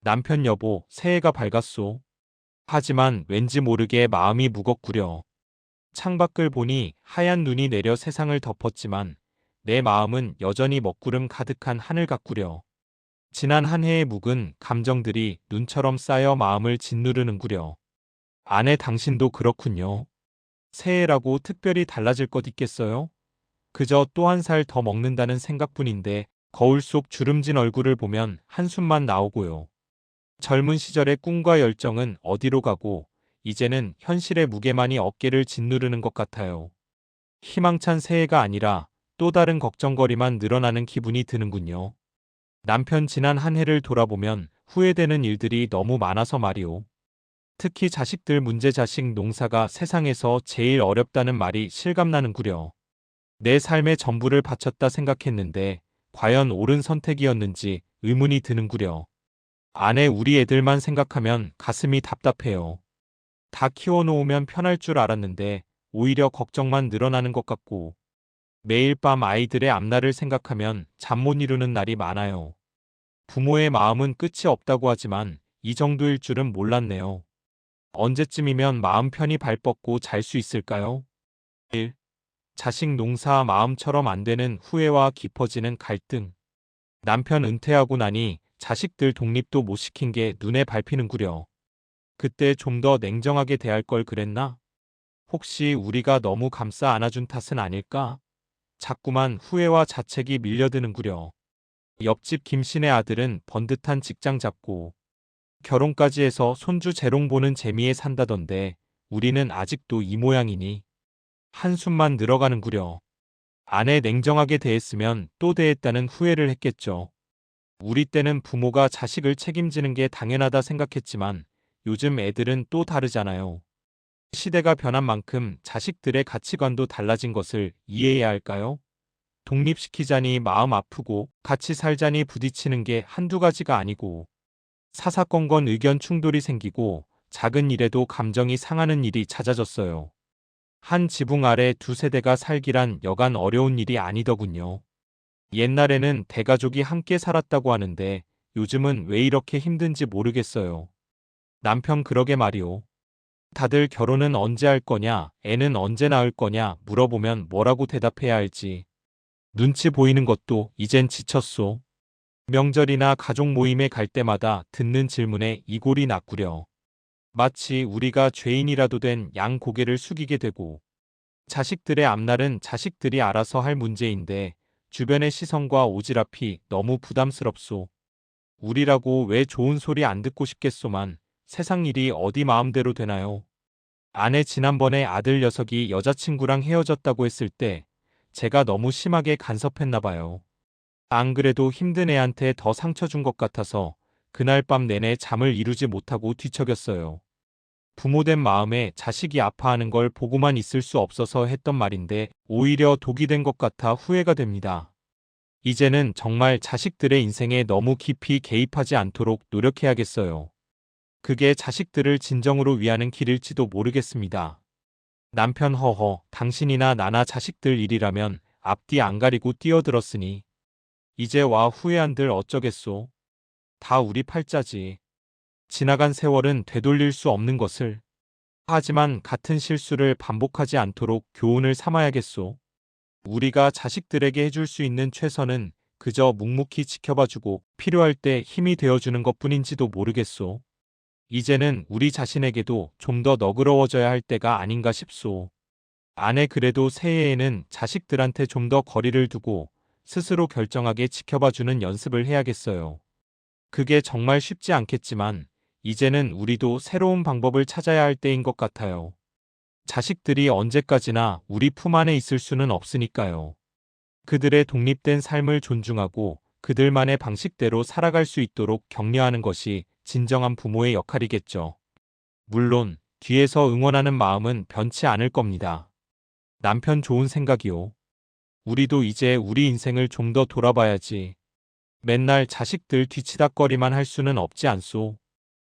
남편 여보, 새해가 밝았소. 하지만 왠지 모르게 마음이 무겁구려. 창밖을 보니 하얀 눈이 내려 세상을 덮었지만 내 마음은 여전히 먹구름 가득한 하늘 같구려. 지난 한 해의 묵은 감정들이 눈처럼 쌓여 마음을 짓누르는구려. 아내 당신도 그렇군요. 새해라고 특별히 달라질 것 있겠어요? 그저 또 한 살 더 먹는다는 생각뿐인데 거울 속 주름진 얼굴을 보면 한숨만 나오고요. 젊은 시절의 꿈과 열정은 어디로 가고 이제는 현실의 무게만이 어깨를 짓누르는 것 같아요. 희망찬 새해가 아니라 또 다른 걱정거리만 늘어나는 기분이 드는군요. 남편 지난 한 해를 돌아보면 후회되는 일들이 너무 많아서 말이오. 특히 자식들 문제 자식 농사가 세상에서 제일 어렵다는 말이 실감나는구려. 내 삶의 전부를 바쳤다 생각했는데 과연 옳은 선택이었는지 의문이 드는구려. 아내 우리 애들만 생각하면 가슴이 답답해요. 다 키워놓으면 편할 줄 알았는데 오히려 걱정만 늘어나는 것 같고 매일 밤 아이들의 앞날을 생각하면 잠 못 이루는 날이 많아요. 부모의 마음은 끝이 없다고 하지만 이 정도일 줄은 몰랐네요. 언제쯤이면 마음 편히 발 뻗고 잘 수 있을까요? 1. 자식 농사 마음처럼 안 되는 후회와 깊어지는 갈등. 남편 은퇴하고 나니 자식들 독립도 못 시킨 게 눈에 밟히는구려. 그때 좀 더 냉정하게 대할 걸 그랬나? 혹시 우리가 너무 감싸 안아준 탓은 아닐까? 자꾸만 후회와 자책이 밀려드는구려. 옆집 김씨네 아들은 번듯한 직장 잡고 결혼까지 해서 손주 재롱 보는 재미에 산다던데 우리는 아직도 이 모양이니 한숨만 늘어가는구려. 아내 냉정하게 대했으면 또 대했다는 후회를 했겠죠. 우리 때는 부모가 자식을 책임지는 게 당연하다 생각했지만 요즘 애들은 또 다르잖아요. 시대가 변한 만큼 자식들의 가치관도 달라진 것을 이해해야 할까요? 독립시키자니 마음 아프고 같이 살자니 부딪히는 게 한두 가지가 아니고 사사건건 의견 충돌이 생기고 작은 일에도 감정이 상하는 일이 잦아졌어요. 한 지붕 아래 두 세대가 살기란 여간 어려운 일이 아니더군요. 옛날에는 대가족이 함께 살았다고 하는데 요즘은 왜 이렇게 힘든지 모르겠어요. 남편 그러게 말이오. 다들 결혼은 언제 할 거냐, 애는 언제 낳을 거냐 물어보면 뭐라고 대답해야 할지. 눈치 보이는 것도 이젠 지쳤소. 명절이나 가족 모임에 갈 때마다 듣는 질문에 이골이 나꾸려. 마치 우리가 죄인이라도 된 양 고개를 숙이게 되고 자식들의 앞날은 자식들이 알아서 할 문제인데 주변의 시선과 오지랖이 너무 부담스럽소. 우리라고 왜 좋은 소리 안 듣고 싶겠소만 세상 일이 어디 마음대로 되나요? 아내 지난번에 아들 녀석이 여자친구랑 헤어졌다고 했을 때 제가 너무 심하게 간섭했나 봐요. 안 그래도 힘든 애한테 더 상처 준 것 같아서 그날 밤 내내 잠을 이루지 못하고 뒤척였어요. 부모된 마음에 자식이 아파하는 걸 보고만 있을 수 없어서 했던 말인데 오히려 독이 된 것 같아 후회가 됩니다. 이제는 정말 자식들의 인생에 너무 깊이 개입하지 않도록 노력해야겠어요. 그게 자식들을 진정으로 위하는 길일지도 모르겠습니다. 남편 허허, 당신이나 나나 자식들 일이라면 앞뒤 안 가리고 뛰어들었으니 이제 와 후회한들 어쩌겠소. 다 우리 팔자지. 지나간 세월은 되돌릴 수 없는 것을. 하지만 같은 실수를 반복하지 않도록 교훈을 삼아야겠소. 우리가 자식들에게 해줄 수 있는 최선은 그저 묵묵히 지켜봐주고 필요할 때 힘이 되어주는 것뿐인지도 모르겠소. 이제는 우리 자신에게도 좀 더 너그러워져야 할 때가 아닌가 싶소. 아내 그래도 새해에는 자식들한테 좀 더 거리를 두고 스스로 결정하게 지켜봐주는 연습을 해야겠어요. 그게 정말 쉽지 않겠지만 이제는 우리도 새로운 방법을 찾아야 할 때인 것 같아요. 자식들이 언제까지나 우리 품 안에 있을 수는 없으니까요. 그들의 독립된 삶을 존중하고 그들만의 방식대로 살아갈 수 있도록 격려하는 것이 진정한 부모의 역할이겠죠. 물론 뒤에서 응원하는 마음은 변치 않을 겁니다. 남편 좋은 생각이요. 우리도 이제 우리 인생을 좀 더 돌아봐야지. 맨날 자식들 뒤치다꺼리만 할 수는 없지 않소.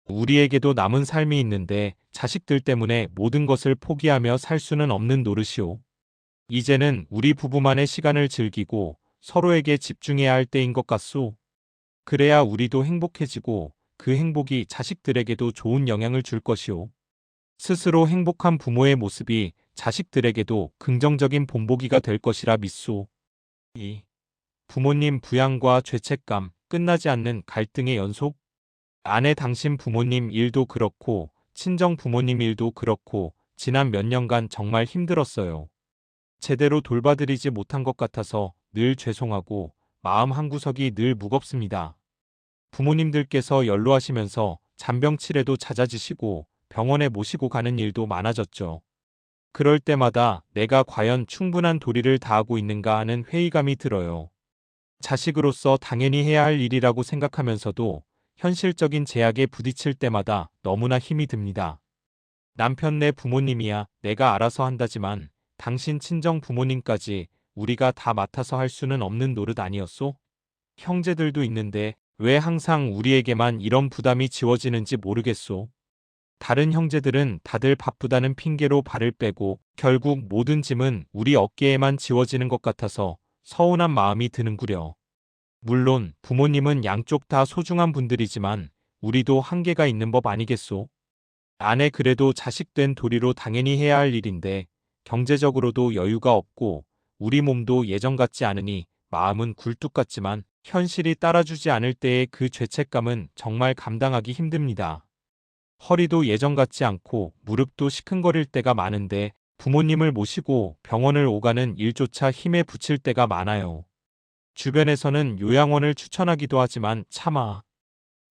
우리에게도 남은 삶이 있는데 자식들 때문에 모든 것을 포기하며 살 수는 없는 노릇이오. 이제는 우리 부부만의 시간을 즐기고 서로에게 집중해야 할 때인 것 같소. 그래야 우리도 행복해지고 그 행복이 자식들에게도 좋은 영향을 줄 것이오. 스스로 행복한 부모의 모습이 자식들에게도 긍정적인 본보기가 될 것이라 믿소. 2. 부모님 부양과 죄책감, 끝나지 않는 갈등의 연속? 아내 당신 부모님 일도 그렇고 친정 부모님 일도 그렇고 지난 몇 년간 정말 힘들었어요. 제대로 돌봐드리지 못한 것 같아서 늘 죄송하고 마음 한구석이 늘 무겁습니다. 부모님들께서 연로하시면서 잔병치레도 잦아지시고 병원에 모시고 가는 일도 많아졌죠. 그럴 때마다 내가 과연 충분한 도리를 다하고 있는가 하는 회의감이 들어요. 자식으로서 당연히 해야 할 일이라고 생각하면서도 현실적인 제약에 부딪힐 때마다 너무나 힘이 듭니다. 남편 내 부모님이야 내가 알아서 한다지만 당신 친정 부모님까지 우리가 다 맡아서 할 수는 없는 노릇 아니었소? 형제들도 있는데 왜 항상 우리에게만 이런 부담이 지워지는지 모르겠소. 다른 형제들은 다들 바쁘다는 핑계로 발을 빼고 결국 모든 짐은 우리 어깨에만 지워지는 것 같아서 서운한 마음이 드는구려. 물론 부모님은 양쪽 다 소중한 분들이지만 우리도 한계가 있는 법 아니겠소? 아내 그래도 자식된 도리로 당연히 해야 할 일인데 경제적으로도 여유가 없고 우리 몸도 예전 같지 않으니 마음은 굴뚝 같지만 현실이 따라주지 않을 때의 그 죄책감은 정말 감당하기 힘듭니다. 허리도 예전 같지 않고 무릎도 시큰거릴 때가 많은데 부모님을 모시고 병원을 오가는 일조차 힘에 부칠 때가 많아요. 주변에서는 요양원을 추천하기도 하지만 차마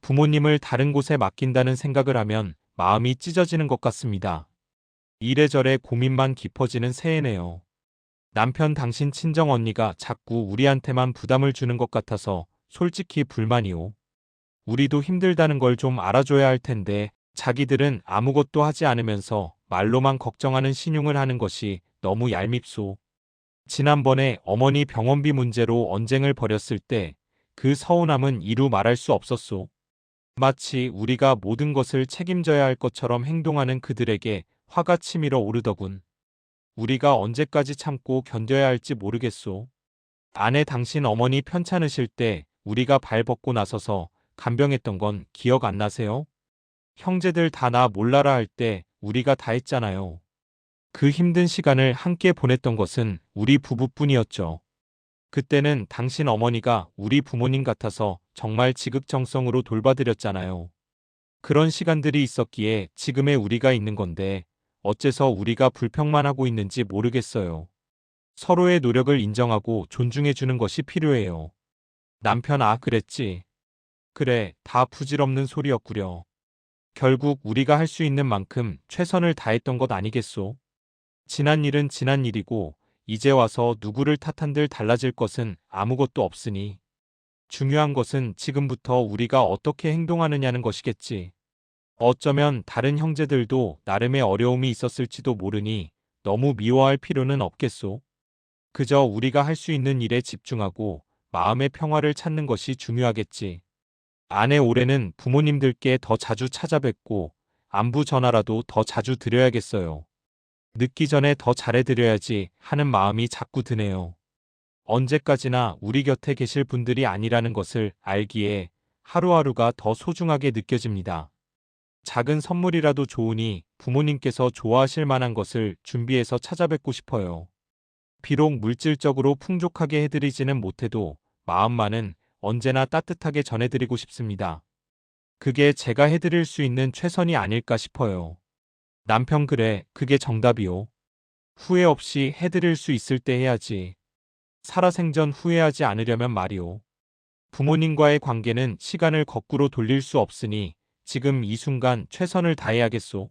부모님을 다른 곳에 맡긴다는 생각을 하면 마음이 찢어지는 것 같습니다. 이래저래 고민만 깊어지는 새해네요. 남편 당신 친정 언니가 자꾸 우리한테만 부담을 주는 것 같아서 솔직히 불만이오. 우리도 힘들다는 걸 좀 알아줘야 할 텐데 자기들은 아무것도 하지 않으면서 말로만 걱정하는 신용을 하는 것이 너무 얄밉소. 지난번에 어머니 병원비 문제로 언쟁을 벌였을 때 그 서운함은 이루 말할 수 없었소. 마치 우리가 모든 것을 책임져야 할 것처럼 행동하는 그들에게 화가 치밀어 오르더군. 우리가 언제까지 참고 견뎌야 할지 모르겠소. 아내 당신 어머니 편찮으실 때 우리가 발 벗고 나서서 간병했던 건 기억 안 나세요? 형제들 다 나 몰라라 할 때 우리가 다 했잖아요. 그 힘든 시간을 함께 보냈던 것은 우리 부부뿐이었죠. 그때는 당신 어머니가 우리 부모님 같아서 정말 지극정성으로 돌봐드렸잖아요. 그런 시간들이 있었기에 지금의 우리가 있는 건데 어째서 우리가 불평만 하고 있는지 모르겠어요. 서로의 노력을 인정하고 존중해주는 것이 필요해요. 남편 그랬지. 그래, 다 부질없는 소리였구려. 결국 우리가 할 수 있는 만큼 최선을 다했던 것 아니겠소? 지난 일은 지난 일이고 이제 와서 누구를 탓한들 달라질 것은 아무것도 없으니 중요한 것은 지금부터 우리가 어떻게 행동하느냐는 것이겠지. 어쩌면 다른 형제들도 나름의 어려움이 있었을지도 모르니 너무 미워할 필요는 없겠소. 그저 우리가 할 수 있는 일에 집중하고 마음의 평화를 찾는 것이 중요하겠지. 아내 올해는 부모님들께 더 자주 찾아뵙고 안부 전화라도 더 자주 드려야겠어요. 늦기 전에 더 잘해드려야지 하는 마음이 자꾸 드네요. 언제까지나 우리 곁에 계실 분들이 아니라는 것을 알기에 하루하루가 더 소중하게 느껴집니다. 작은 선물이라도 좋으니 부모님께서 좋아하실 만한 것을 준비해서 찾아뵙고 싶어요. 비록 물질적으로 풍족하게 해드리지는 못해도 마음만은 언제나 따뜻하게 전해드리고 싶습니다. 그게 제가 해드릴 수 있는 최선이 아닐까 싶어요. 남편 그래, 그게 정답이요. 후회 없이 해드릴 수 있을 때 해야지. 살아생전 후회하지 않으려면 말이오. 부모님과의 관계는 시간을 거꾸로 돌릴 수 없으니 지금 이 순간 최선을 다해야겠소.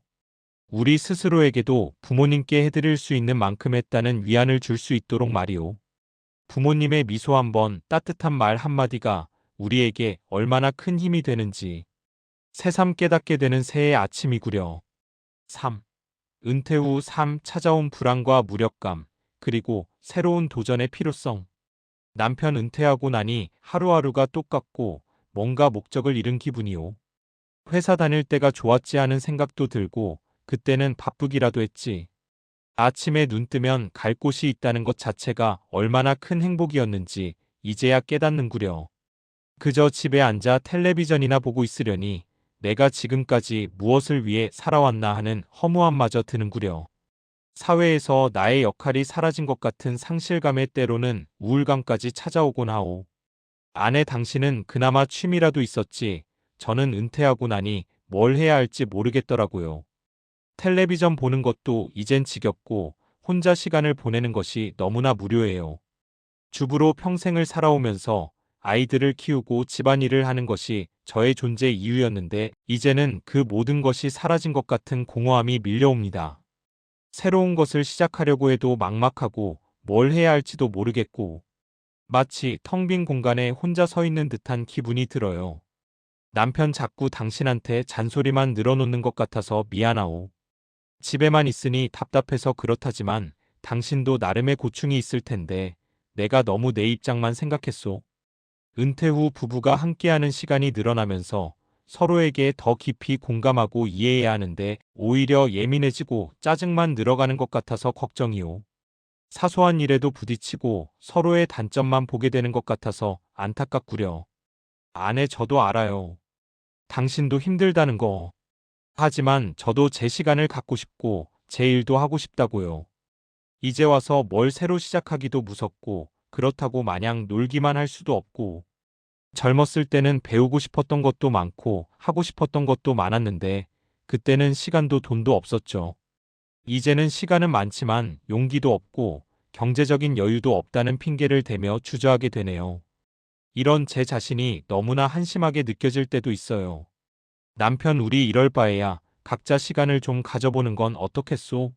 우리 스스로에게도 부모님께 해드릴 수 있는 만큼 했다는 위안을 줄 수 있도록 말이오. 부모님의 미소 한번, 따뜻한 말 한마디가 우리에게 얼마나 큰 힘이 되는지 새삼 깨닫게 되는 새해 아침이구려. 3. 은퇴 후 삶 찾아온 불안과 무력감, 그리고 새로운 도전의 필요성. 남편 은퇴하고 나니 하루하루가 똑같고 뭔가 목적을 잃은 기분이오. 회사 다닐 때가 좋았지 하는 생각도 들고 그때는 바쁘기라도 했지. 아침에 눈 뜨면 갈 곳이 있다는 것 자체가 얼마나 큰 행복이었는지 이제야 깨닫는구려. 그저 집에 앉아 텔레비전이나 보고 있으려니 내가 지금까지 무엇을 위해 살아왔나 하는 허무함마저 드는구려. 사회에서 나의 역할이 사라진 것 같은 상실감에 때로는 우울감까지 찾아오곤 하오. 아내 당신은 그나마 취미라도 있었지. 저는 은퇴하고 나니 뭘 해야 할지 모르겠더라고요. 텔레비전 보는 것도 이젠 지겹고 혼자 시간을 보내는 것이 너무나 무료해요. 주부로 평생을 살아오면서 아이들을 키우고 집안일을 하는 것이 저의 존재 이유였는데 이제는 그 모든 것이 사라진 것 같은 공허함이 밀려옵니다. 새로운 것을 시작하려고 해도 막막하고 뭘 해야 할지도 모르겠고 마치 텅 빈 공간에 혼자 서 있는 듯한 기분이 들어요. 남편 자꾸 당신한테 잔소리만 늘어놓는 것 같아서 미안하오. 집에만 있으니 답답해서 그렇다지만 당신도 나름의 고충이 있을 텐데 내가 너무 내 입장만 생각했소. 은퇴 후 부부가 함께하는 시간이 늘어나면서 서로에게 더 깊이 공감하고 이해해야 하는데 오히려 예민해지고 짜증만 늘어가는 것 같아서 걱정이오. 사소한 일에도 부딪히고 서로의 단점만 보게 되는 것 같아서 안타깝구려. 아내 저도 알아요. 당신도 힘들다는 거. 하지만 저도 제 시간을 갖고 싶고 제 일도 하고 싶다고요. 이제 와서 뭘 새로 시작하기도 무섭고 그렇다고 마냥 놀기만 할 수도 없고 젊었을 때는 배우고 싶었던 것도 많고 하고 싶었던 것도 많았는데 그때는 시간도 돈도 없었죠. 이제는 시간은 많지만 용기도 없고 경제적인 여유도 없다는 핑계를 대며 주저하게 되네요. 이런 제 자신이 너무나 한심하게 느껴질 때도 있어요. 남편 우리 이럴 바에야 각자 시간을 좀 가져보는 건 어떻겠소?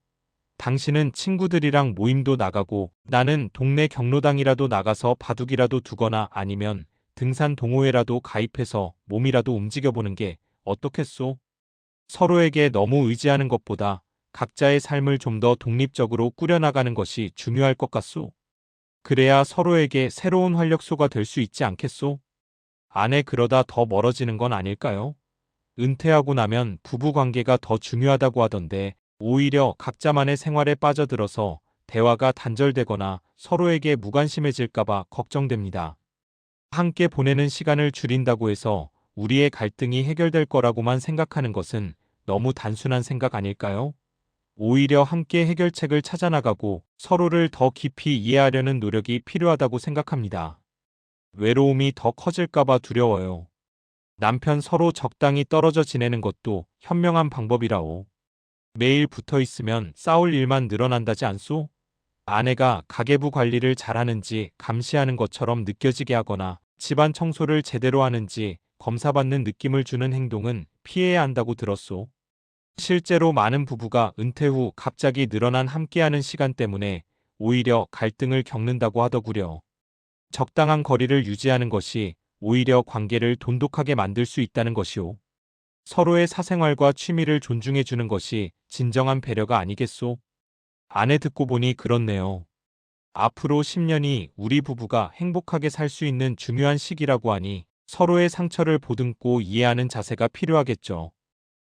당신은 친구들이랑 모임도 나가고 나는 동네 경로당이라도 나가서 바둑이라도 두거나 아니면 등산 동호회라도 가입해서 몸이라도 움직여보는 게 어떻겠소? 서로에게 너무 의지하는 것보다 각자의 삶을 좀 더 독립적으로 꾸려나가는 것이 중요할 것 같소. 그래야 서로에게 새로운 활력소가 될 수 있지 않겠소? 아내 그러다 더 멀어지는 건 아닐까요? 은퇴하고 나면 부부 관계가 더 중요하다고 하던데 오히려 각자만의 생활에 빠져들어서 대화가 단절되거나 서로에게 무관심해질까봐 걱정됩니다. 함께 보내는 시간을 줄인다고 해서 우리의 갈등이 해결될 거라고만 생각하는 것은 너무 단순한 생각 아닐까요? 오히려 함께 해결책을 찾아나가고 서로를 더 깊이 이해하려는 노력이 필요하다고 생각합니다. 외로움이 더 커질까봐 두려워요. 남편 서로 적당히 떨어져 지내는 것도 현명한 방법이라오. 매일 붙어 있으면 싸울 일만 늘어난다지 않소? 아내가 가계부 관리를 잘하는지 감시하는 것처럼 느껴지게 하거나 집안 청소를 제대로 하는지 검사받는 느낌을 주는 행동은 피해야 한다고 들었소. 실제로 많은 부부가 은퇴 후 갑자기 늘어난 함께하는 시간 때문에 오히려 갈등을 겪는다고 하더구려. 적당한 거리를 유지하는 것이 오히려 관계를 돈독하게 만들 수 있다는 것이오. 서로의 사생활과 취미를 존중해 주는 것이 진정한 배려가 아니겠소? 아내 듣고 보니 그렇네요. 앞으로 10년이 우리 부부가 행복하게 살 수 있는 중요한 시기라고 하니 서로의 상처를 보듬고 이해하는 자세가 필요하겠죠.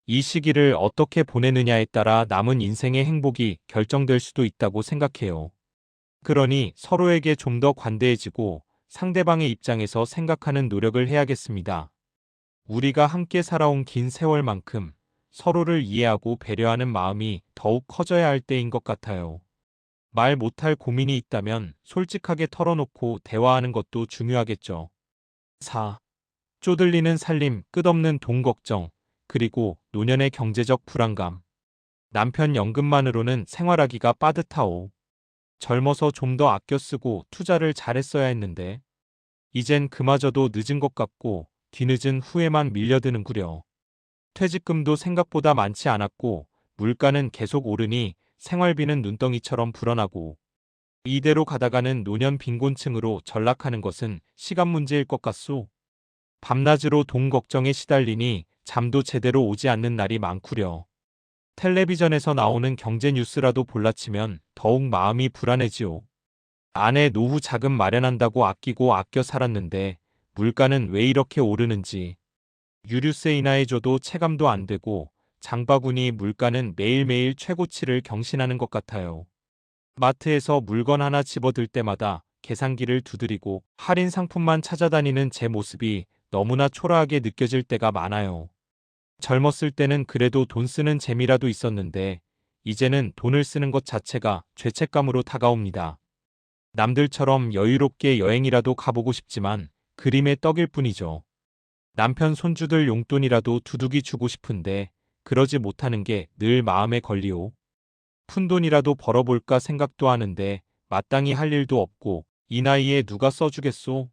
이 시기를 어떻게 보내느냐에 따라 남은 인생의 행복이 결정될 수도 있다고 생각해요. 그러니 서로에게 좀 더 관대해지고 상대방의 입장에서 생각하는 노력을 해야겠습니다. 우리가 함께 살아온 긴 세월만큼 서로를 이해하고 배려하는 마음이 더욱 커져야 할 때인 것 같아요. 말 못할 고민이 있다면 솔직하게 털어놓고 대화하는 것도 중요하겠죠. 4. 쪼들리는 살림, 끝없는 돈 걱정, 그리고 노년의 경제적 불안감. 남편 연금만으로는 생활하기가 빠듯하오. 젊어서 좀 더 아껴 쓰고 투자를 잘했어야 했는데 이젠 그마저도 늦은 것 같고 뒤늦은 후회만 밀려드는구려. 퇴직금도 생각보다 많지 않았고 물가는 계속 오르니 생활비는 눈덩이처럼 불어나고 이대로 가다가는 노년 빈곤층으로 전락하는 것은 시간 문제일 것 같소. 밤낮으로 돈 걱정에 시달리니 잠도 제대로 오지 않는 날이 많구려. 텔레비전에서 나오는 경제 뉴스라도 볼라치면 더욱 마음이 불안해지오. 아내 노후 자금 마련한다고 아끼고 아껴 살았는데 물가는 왜 이렇게 오르는지 유류세 인하해줘도 체감도 안 되고 장바구니 물가는 매일매일 최고치를 경신하는 것 같아요. 마트에서 물건 하나 집어들 때마다 계산기를 두드리고 할인 상품만 찾아다니는 제 모습이 너무나 초라하게 느껴질 때가 많아요. 젊었을 때는 그래도 돈 쓰는 재미라도 있었는데 이제는 돈을 쓰는 것 자체가 죄책감으로 다가옵니다. 남들처럼 여유롭게 여행이라도 가보고 싶지만 그림의 떡일 뿐이죠. 남편 손주들 용돈이라도 두둑이 주고 싶은데 그러지 못하는 게 늘 마음에 걸리오. 푼돈이라도 벌어볼까 생각도 하는데 마땅히 할 일도 없고 이 나이에 누가 써주겠소?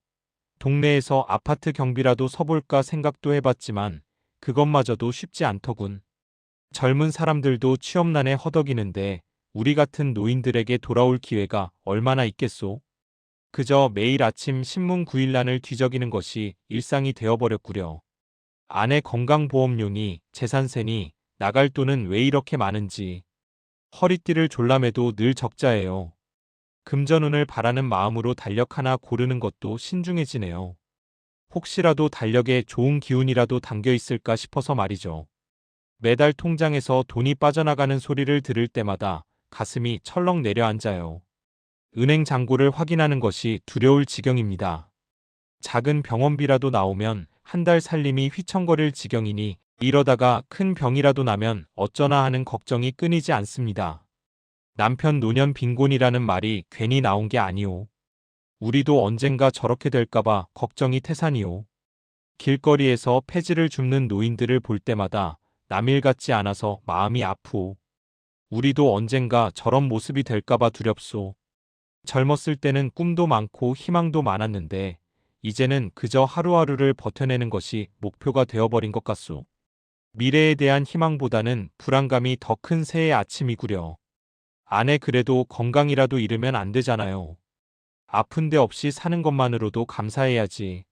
동네에서 아파트 경비라도 서볼까 생각도 해봤지만 그것마저도 쉽지 않더군. 젊은 사람들도 취업난에 허덕이는데 우리 같은 노인들에게 돌아올 기회가 얼마나 있겠소? 그저 매일 아침 신문 구일란을 뒤적이는 것이 일상이 되어버렸구려. 아내 건강보험료니 재산세니 나갈 돈은 왜 이렇게 많은지. 허리띠를 졸라매도 늘 적자예요. 금전운을 바라는 마음으로 달력 하나 고르는 것도 신중해지네요. 혹시라도 달력에 좋은 기운이라도 담겨 있을까 싶어서 말이죠. 매달 통장에서 돈이 빠져나가는 소리를 들을 때마다 가슴이 철렁 내려앉아요. 은행 잔고를 확인하는 것이 두려울 지경입니다. 작은 병원비라도 나오면 한 달 살림이 휘청거릴 지경이니 이러다가 큰 병이라도 나면 어쩌나 하는 걱정이 끊이지 않습니다. 남편 노년 빈곤이라는 말이 괜히 나온 게 아니오. 우리도 언젠가 저렇게 될까봐 걱정이 태산이오. 길거리에서 폐지를 줍는 노인들을 볼 때마다 남일 같지 않아서 마음이 아프오. 우리도 언젠가 저런 모습이 될까봐 두렵소. 젊었을 때는 꿈도 많고 희망도 많았는데 이제는 그저 하루하루를 버텨내는 것이 목표가 되어버린 것 같소. 미래에 대한 희망보다는 불안감이 더 큰 새해 아침이구려. 아내 그래도 건강이라도 잃으면 안 되잖아요. 아픈 데 없이 사는 것만으로도 감사해야지.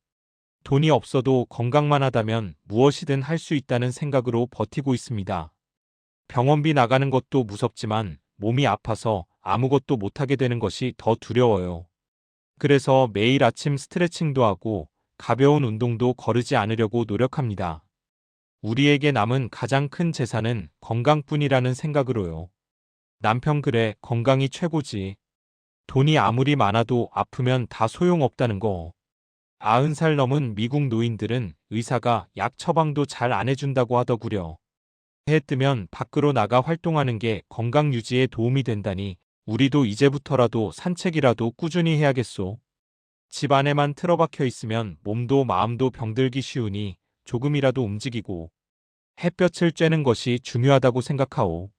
돈이 없어도 건강만 하다면 무엇이든 할 수 있다는 생각으로 버티고 있습니다. 병원비 나가는 것도 무섭지만 몸이 아파서 아무것도 못하게 되는 것이 더 두려워요. 그래서 매일 아침 스트레칭도 하고 가벼운 운동도 거르지 않으려고 노력합니다. 우리에게 남은 가장 큰 재산은 건강뿐이라는 생각으로요. 남편 그래, 건강이 최고지. 돈이 아무리 많아도 아프면 다 소용없다는 거. 90살 넘은 미국 노인들은 의사가 약 처방도 잘 안 해준다고 하더구려. 해 뜨면 밖으로 나가 활동하는 게 건강 유지에 도움이 된다니 우리도 이제부터라도 산책이라도 꾸준히 해야겠소. 집 안에만 틀어박혀 있으면 몸도 마음도 병들기 쉬우니 조금이라도 움직이고 햇볕을 쬐는 것이 중요하다고 생각하오.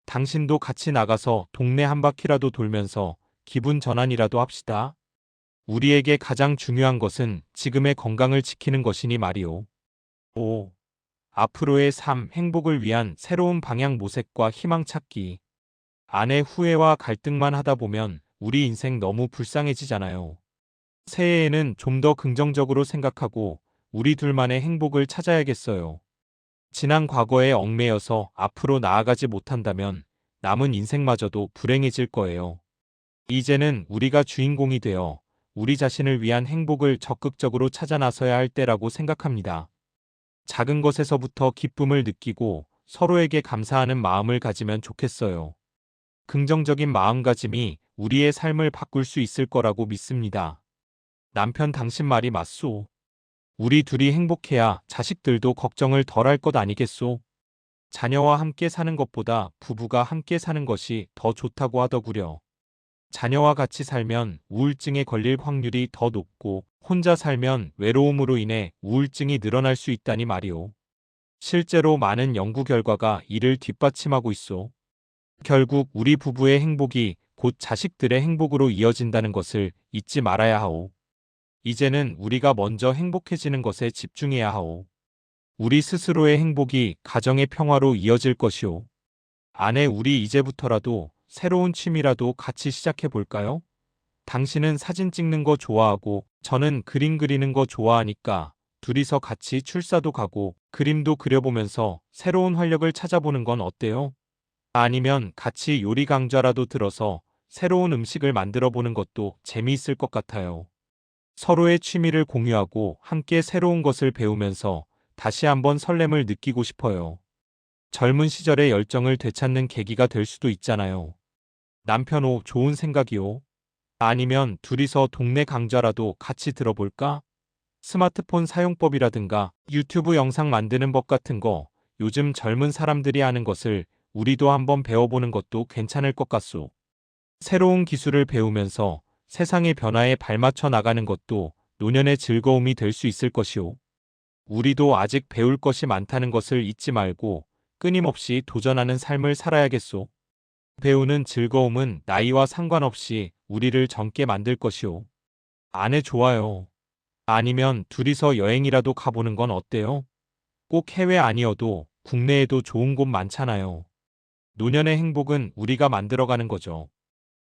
당신도 같이 나가서 동네 한 바퀴라도 돌면서 기분 전환이라도 합시다. 우리에게 가장 중요한 것은 지금의 건강을 지키는 것이니 말이오. 5. 앞으로의 삶, 행복을 위한 새로운 방향 모색과 희망 찾기. 아내 후회와 갈등만 하다 보면 우리 인생 너무 불쌍해지잖아요. 새해에는 좀 더 긍정적으로 생각하고 우리 둘만의 행복을 찾아야겠어요. 지난 과거에 얽매여서 앞으로 나아가지 못한다면 남은 인생마저도 불행해질 거예요. 이제는 우리가 주인공이 되어 우리 자신을 위한 행복을 적극적으로 찾아 나서야 할 때라고 생각합니다. 작은 것에서부터 기쁨을 느끼고 서로에게 감사하는 마음을 가지면 좋겠어요. 긍정적인 마음가짐이 우리의 삶을 바꿀 수 있을 거라고 믿습니다. 남편 당신 말이 맞소. 우리 둘이 행복해야 자식들도 걱정을 덜 할 것 아니겠소. 자녀와 함께 사는 것보다 부부가 함께 사는 것이 더 좋다고 하더구려. 자녀와 같이 살면 우울증에 걸릴 확률이 더 높고 혼자 살면 외로움으로 인해 우울증이 늘어날 수 있다니 말이오. 실제로 많은 연구 결과가 이를 뒷받침하고 있소. 결국 우리 부부의 행복이 곧 자식들의 행복으로 이어진다는 것을 잊지 말아야 하오. 이제는 우리가 먼저 행복해지는 것에 집중해야 하오. 우리 스스로의 행복이 가정의 평화로 이어질 것이오. 아내 우리 이제부터라도 새로운 취미라도 같이 시작해 볼까요? 당신은 사진 찍는 거 좋아하고 저는 그림 그리는 거 좋아하니까 둘이서 같이 출사도 가고 그림도 그려보면서 새로운 활력을 찾아보는 건 어때요? 아니면 같이 요리 강좌라도 들어서 새로운 음식을 만들어 보는 것도 재미있을 것 같아요. 서로의 취미를 공유하고 함께 새로운 것을 배우면서 다시 한번 설렘을 느끼고 싶어요. 젊은 시절의 열정을 되찾는 계기가 될 수도 있잖아요. 남편 오 좋은 생각이오. 아니면 둘이서 동네 강좌라도 같이 들어볼까? 스마트폰 사용법이라든가 유튜브 영상 만드는 법 같은 거 요즘 젊은 사람들이 하는 것을 우리도 한번 배워보는 것도 괜찮을 것 같소. 새로운 기술을 배우면서 세상의 변화에 발맞춰 나가는 것도 노년의 즐거움이 될 수 있을 것이오. 우리도 아직 배울 것이 많다는 것을 잊지 말고 끊임없이 도전하는 삶을 살아야겠소. 배우는 즐거움은 나이와 상관없이 우리를 젊게 만들 것이오. 아내 좋아요. 아니면 둘이서 여행이라도 가보는 건 어때요? 꼭 해외 아니어도 국내에도 좋은 곳 많잖아요. 노년의 행복은 우리가 만들어가는 거죠.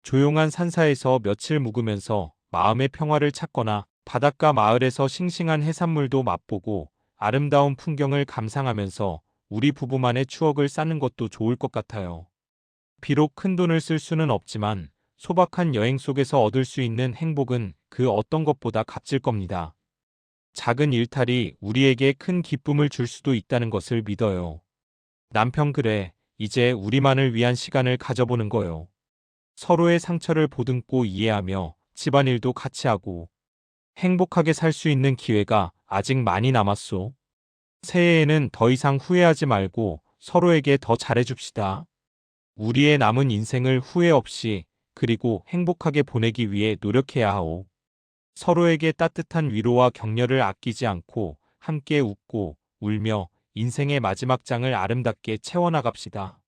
조용한 산사에서 며칠 묵으면서 마음의 평화를 찾거나 바닷가 마을에서 싱싱한 해산물도 맛보고 아름다운 풍경을 감상하면서 우리 부부만의 추억을 쌓는 것도 좋을 것 같아요. 비록 큰 돈을 쓸 수는 없지만 소박한 여행 속에서 얻을 수 있는 행복은 그 어떤 것보다 값질 겁니다. 작은 일탈이 우리에게 큰 기쁨을 줄 수도 있다는 것을 믿어요. 남편 그래, 이제 우리만을 위한 시간을 가져보는 거요. 서로의 상처를 보듬고 이해하며 집안일도 같이 하고 행복하게 살 수 있는 기회가 아직 많이 남았소. 새해에는 더 이상 후회하지 말고 서로에게 더 잘해줍시다. 우리의 남은 인생을 후회 없이 그리고 행복하게 보내기 위해 노력해야 하오. 서로에게 따뜻한 위로와 격려를 아끼지 않고 함께 웃고 울며 인생의 마지막 장을 아름답게 채워나갑시다.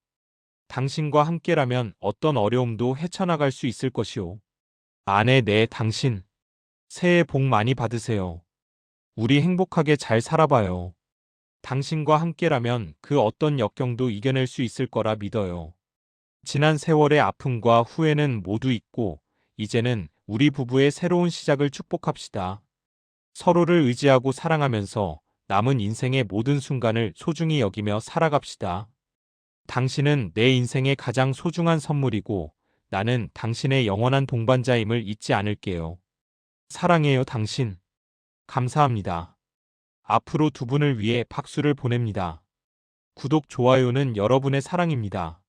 당신과 함께라면 어떤 어려움도 헤쳐나갈 수 있을 것이오. 아내 네 당신. 새해 복 많이 받으세요. 우리 행복하게 잘 살아봐요. 당신과 함께라면 그 어떤 역경도 이겨낼 수 있을 거라 믿어요. 지난 세월의 아픔과 후회는 모두 잊고 이제는 우리 부부의 새로운 시작을 축복합시다. 서로를 의지하고 사랑하면서 남은 인생의 모든 순간을 소중히 여기며 살아갑시다. 당신은 내 인생의 가장 소중한 선물이고 나는 당신의 영원한 동반자임을 잊지 않을게요. 사랑해요, 당신. 감사합니다. 앞으로 두 분을 위해 박수를 보냅니다. 구독, 좋아요는 여러분의 사랑입니다.